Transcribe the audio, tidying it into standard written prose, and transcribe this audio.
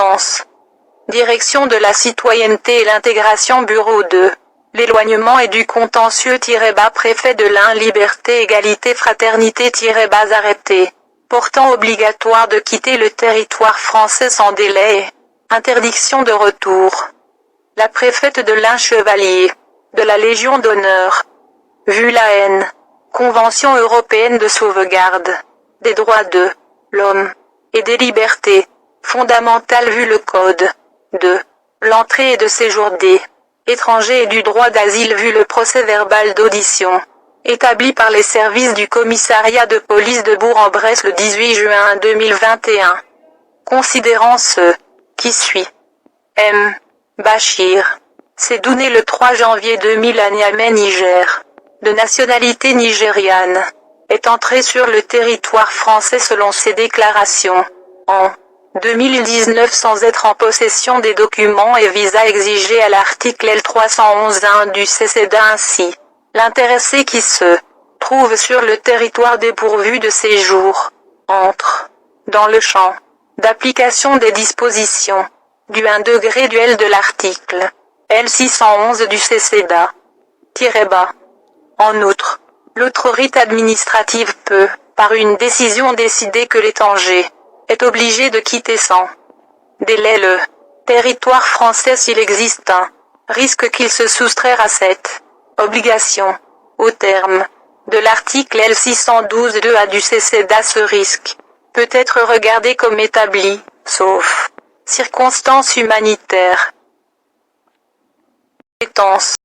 Compétences. Direction de la citoyenneté et l'intégration Bureau 2. L'éloignement et du contentieux-préfet de l'Ain Liberté Égalité Fraternité-arrêté. Portant obligatoire de quitter le territoire français sans délai. Interdiction de retour. La préfète de l'Ain Chevalier. De la Légion d'honneur. Vu la haine. Convention européenne de sauvegarde. Des droits de l'homme. Et des libertés. Fondamentales vu le code. De l'entrée et de séjour des étrangers et du droit d'asile vu le procès-verbal d'audition. Établi par les services du commissariat de police de Bourg-en-Bresse le 18 juin 2021. Considérant ce qui suit. M. Bachir. Sédou né le 3 janvier 2000 à Niamey, Niger. De nationalité nigériane. Est entré sur le territoire français selon ses déclarations. En 2019 sans être en possession des documents et visas exigés à l'article L311-1 du CESEDA ainsi. L'intéressé qui se trouve sur le territoire dépourvu de séjour entre dans le champ d'application des dispositions du 1 degré du L de l'article L611 du CESEDA-bas. En outre, l'autorité administrative peut, par une décision décider que l'étranger est obligé de quitter sans délai le territoire français s'il existe un risque qu'il se soustraire à cette obligation. Au terme de l'article L612-2A du CESEDA, ce risque peut être regardé comme établi, sauf circonstances humanitaires. Compétences.